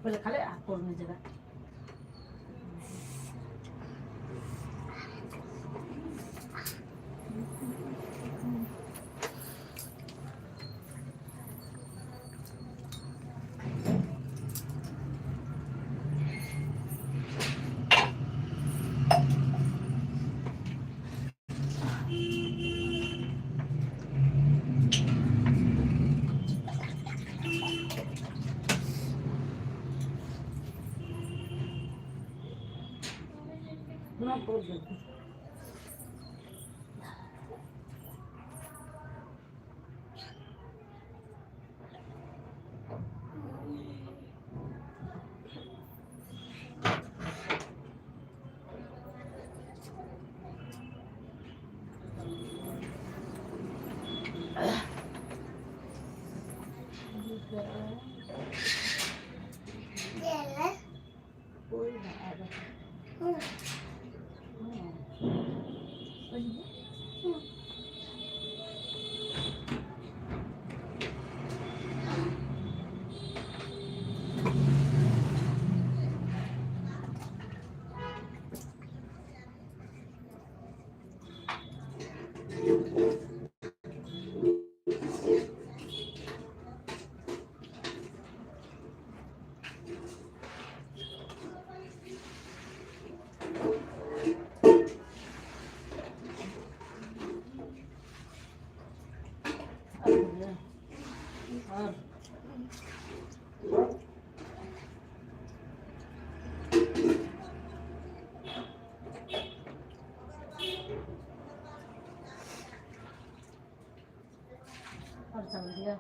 पहिले खाले हात पोल्ने जग्गा बोल दो। कोई ना और चल दिया।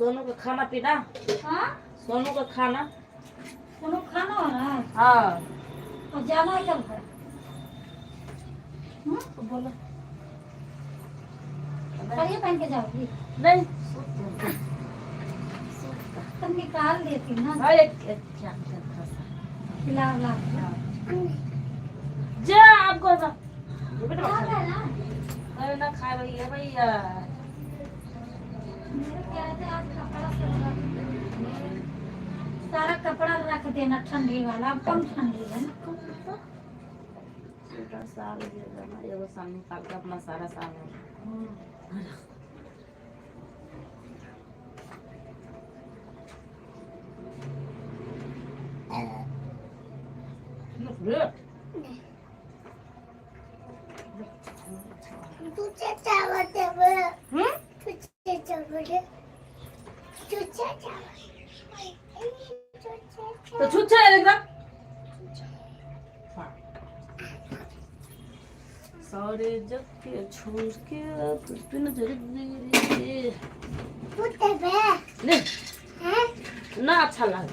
सोनू का खाना पीना। हाँ सोनू का खाना। सोनू खाना हो रहा है। हाँ और जाना है कब है? तो बोलो करिए पहन के जाओगी। नहीं तुम निकाल देती ना। अरे क्या खिला ला जा आपको ना अरे ना खाए भैया भैया सारा कपड़ा रख देना ठंडी वाला। अब कम ठंडी है ना। साग एगो सामने निकाल के अपना सारा साग तो छुच्छा है एकदम सारे जग के छोड़ के बिन धीरे ले ना अच्छा लाग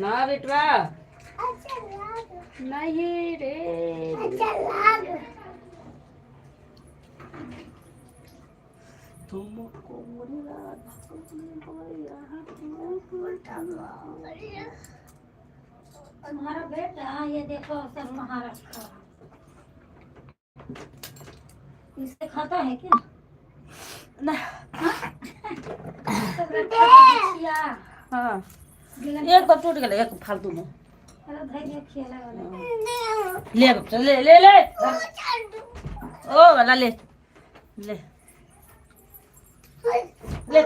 ना बेटवा नहीं रे तुमको तुम्हारा बेटा ये देखो सब महाराष्ट्र इसे खाता है क्या? नहीं हाँ एक बार टूट गया एक फालतू में ले बच्चा ले ले ले ओ वाला ले ले ले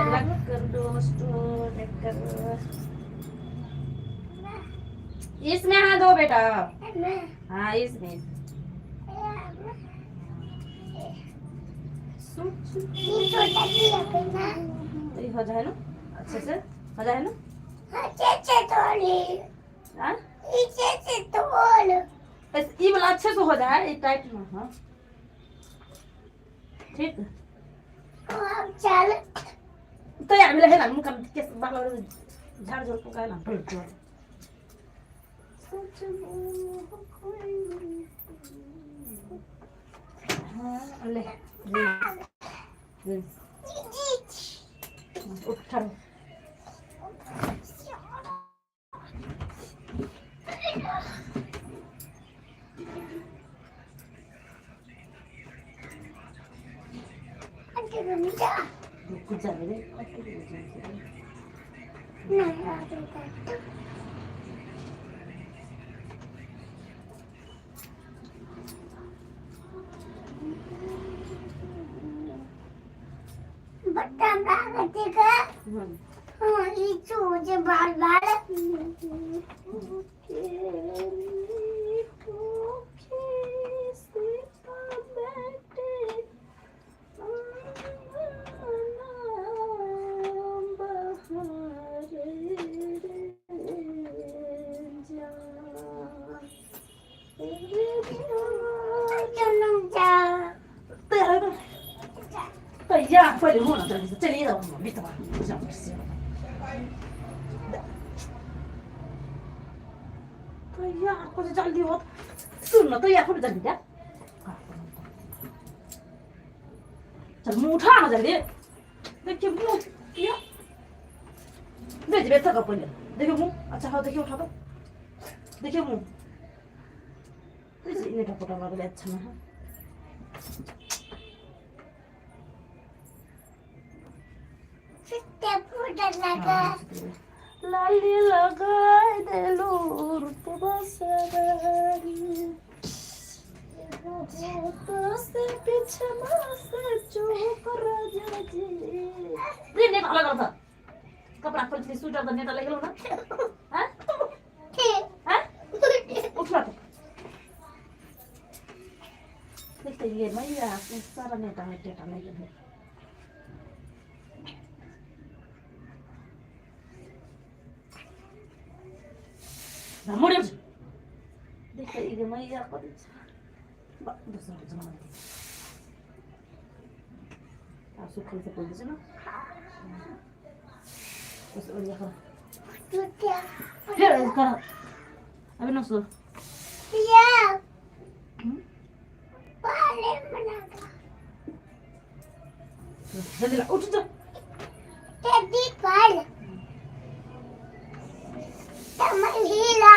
अलग कर दोस्तों कर इसमें हाँ दो बेटा हाँ इसमें तो ये हो जाए ना अच्छे से हो जाए ना हाँ बस ये वाला अच्छे से हो जाए ये टाइट में हाँ ठीक चल तो यार मिला है ना मुंह का किस बाल झाड़ झोड़ पकाए ना बिल्कुल हाँ ले उठा कुछ जाने दे बटन लगाते का हाँ ये चूजे बाल बाल呀，快点弄了，这里的我没怎么，不想吃。对呀，快点जल्दी हो सुन न तो यार थोड़ी जल्दी जा चल मुंह उठा ना जल्दी देखिए मुंह या भेज भेज तक अपन देखिए मुंह अच्छा हाँ देखिए उठा दो देखिए मुंह इन्हें टपटा लग रहा अच्छा ना है लाली लगाए दे लूर तो बसरारी तो से पीछे से चुप राजा जी ये नेट अलग अलग था कपड़ा खोल के स्वेटर का नेट अलग अलग ना हैं हैं उठ रहा देखते ये मैया सारा नेट नहीं है Namoremos. Deixa aí, de manhã pode. Ba, dosa zaman. Asuk kalau saya pergi sana. Terus orang yang Tuh. Hera sekarang. Apa nasu? Iya. Balik menaga. Jadi lah, udah. Jadi balik. Sama hila.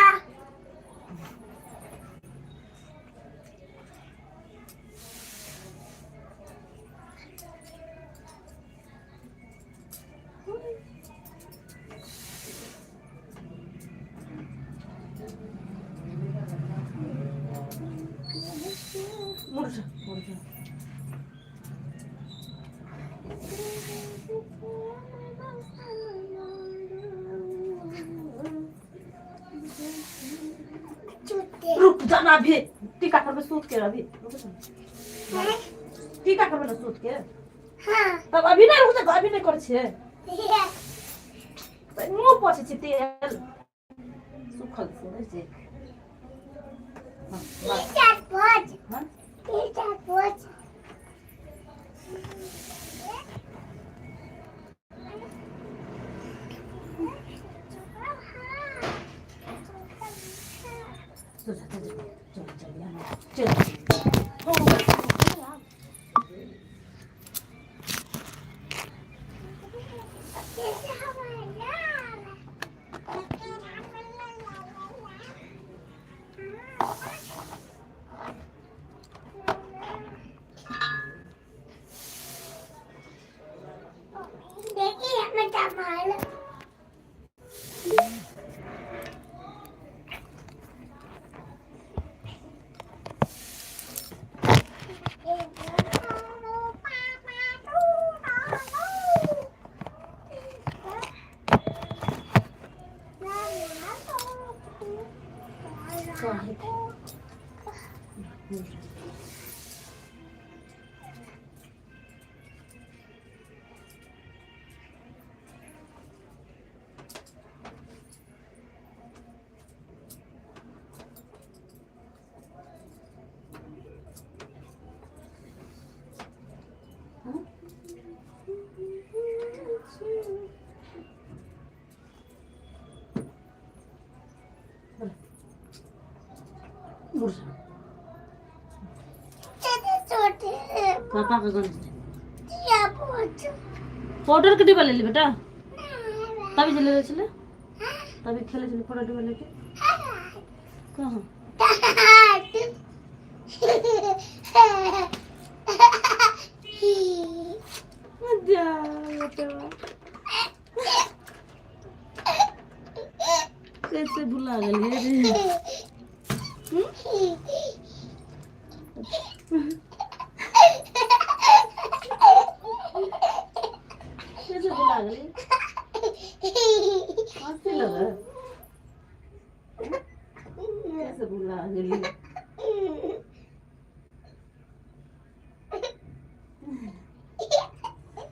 Murca. रुक जाना अभी टीका कर में सूत के अभी टीका कर में सूत के हाँ तब अभी नहीं रुक जा अभी नहीं कर छे ये मुंह पोछे छी तेल सुखल से चार पाँच हां ये चार पाँच साहेब छोटे पापा का गन या पूछ पाउडर के डिब्बा ले ली बेटा तभी चले चले तभी खेले चले पाउडर डिब्बा लेके कहाँ जा बेटा कैसे भुला गई रे कैसे भुला गई हंसी लगा कैसे भुला गई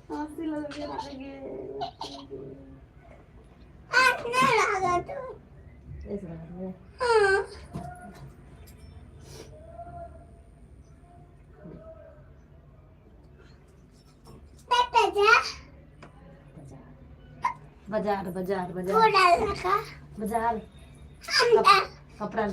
हंसी लगा ऐसे लगा बाजार बाजार बाजार बाजार कपड़ा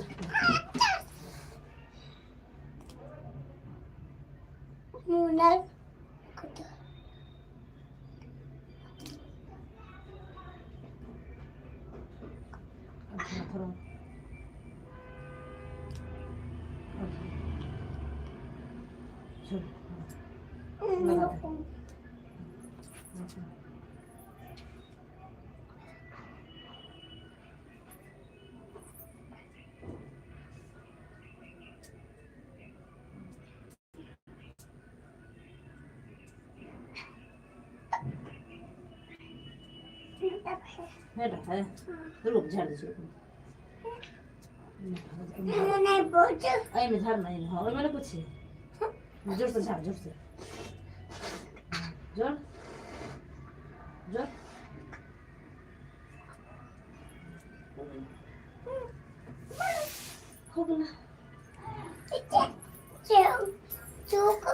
है रुक झाड़ दे नहीं पूछ आई में झाड़ नहीं हो और मैंने पूछे जोर से झाड़ जोर से जोर जोर हो गया चूक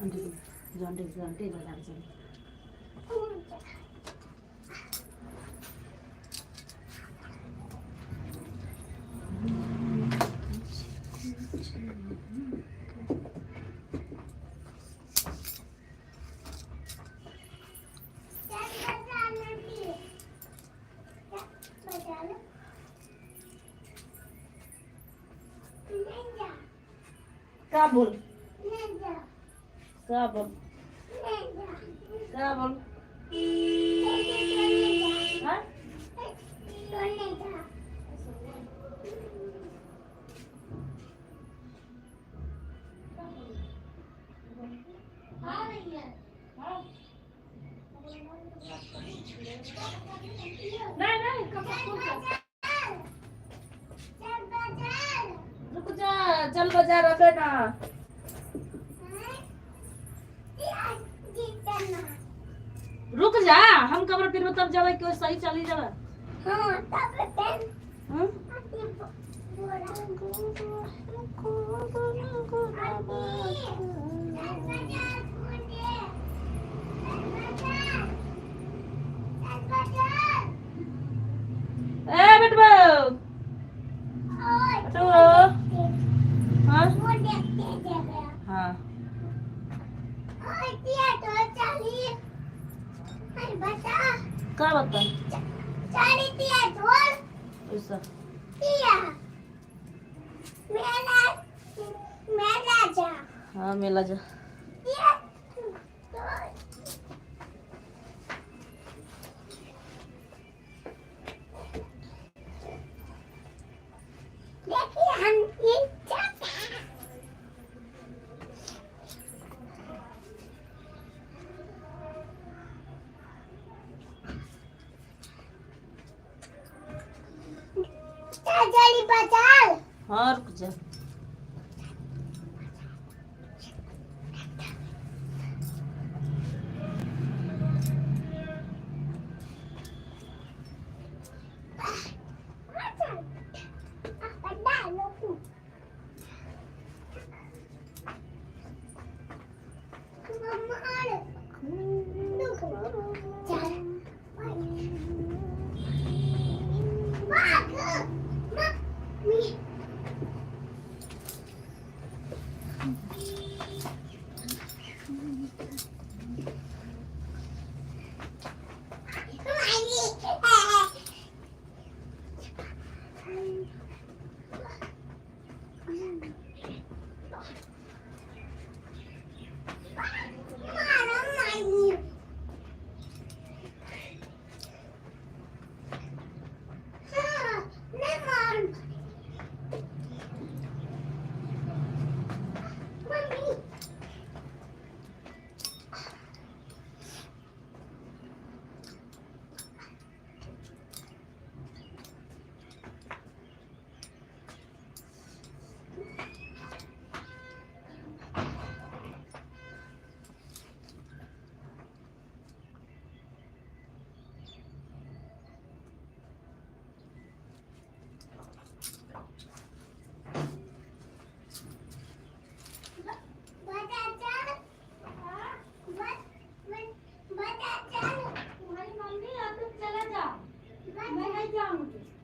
आंटी आंटी झाड़ से Kabul. Kabul. Kabul. Hah? नहीं कपड़ा रुक जा चल बाजार अबे ना रुक जा हम कपड़ा फिर तब जावे क्यों सही चली जावे हां तब पेन हां ए बेटबो बेटबो हां हां क्या बता ऐसा हाँ मेला जा जड़ी बचाल हाँ रुक जा।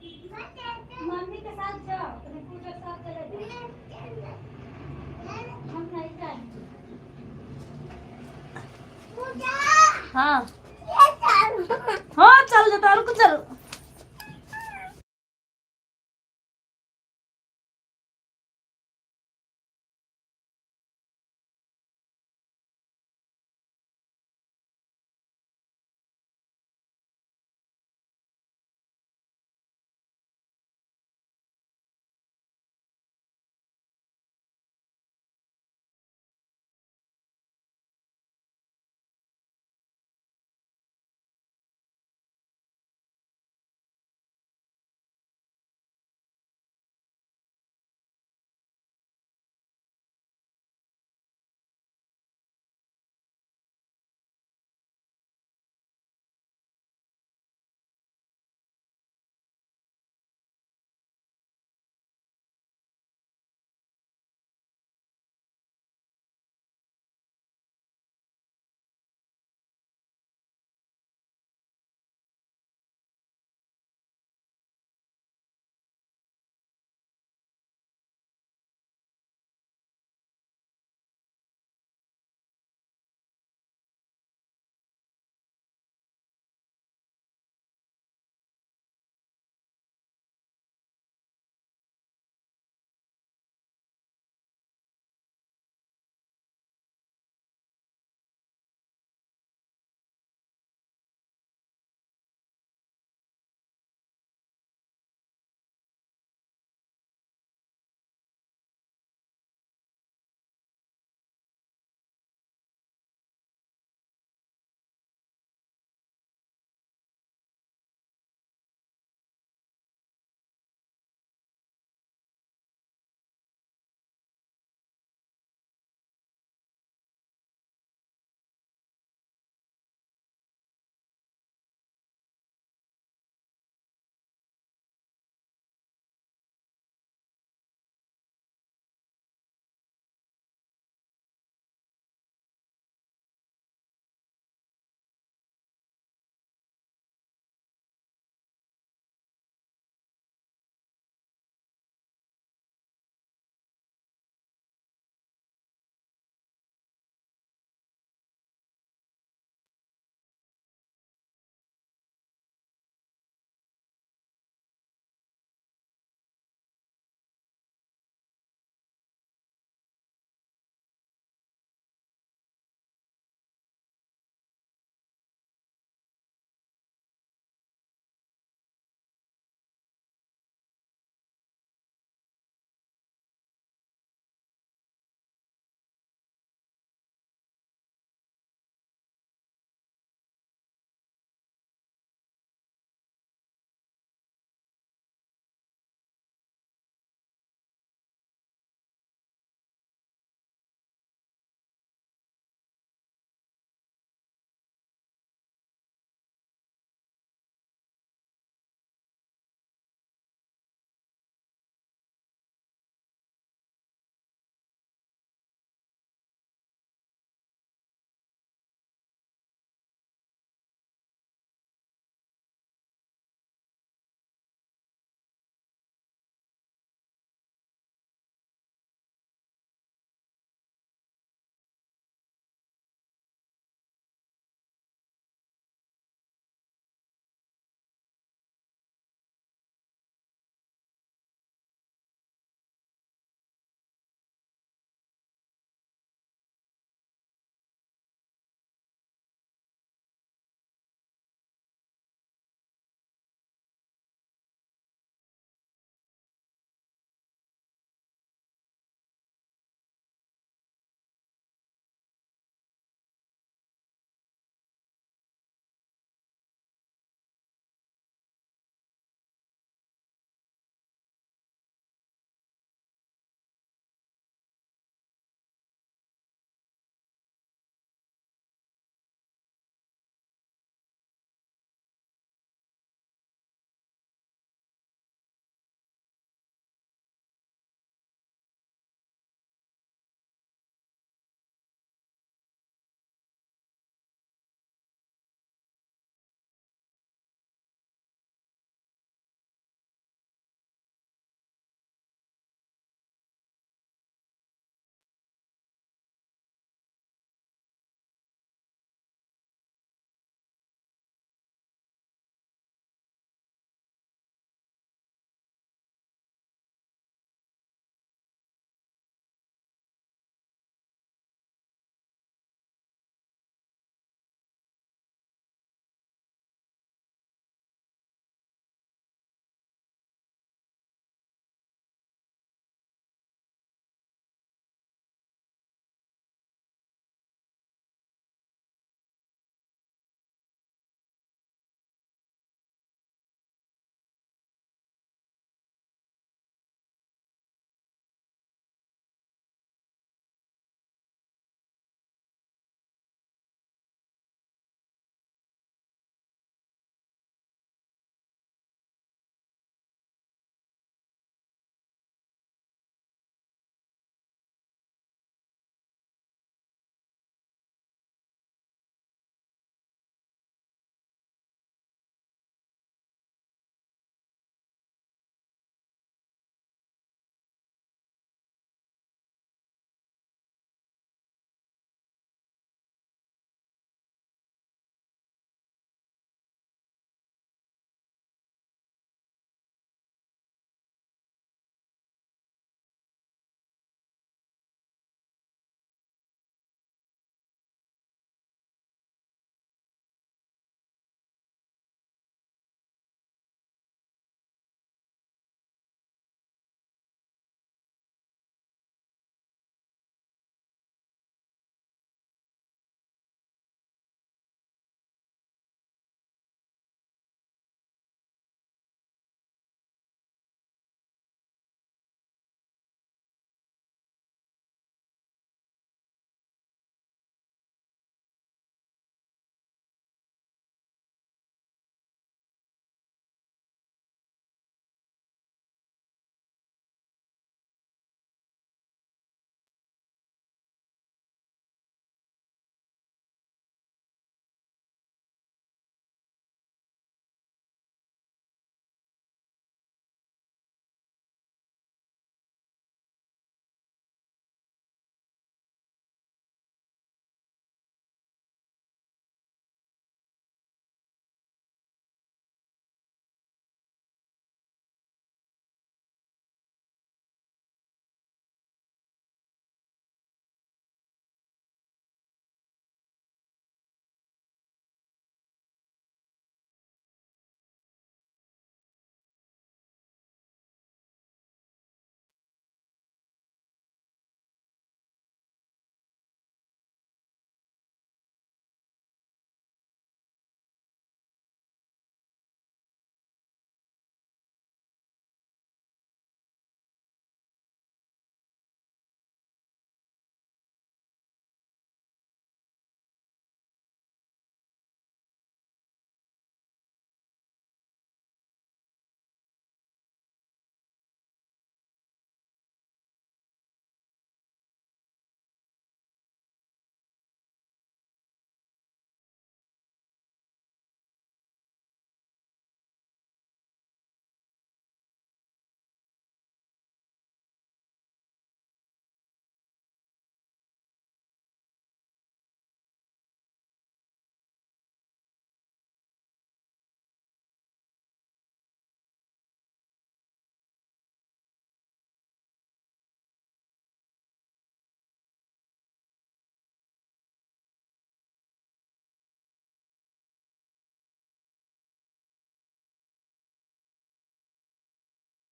मम्मी के साथ जाओ, रिपू के साथ चले जाओ। हम नहीं जाएंगे। हाँ ये चल। हाँ चल जाता रुक चल।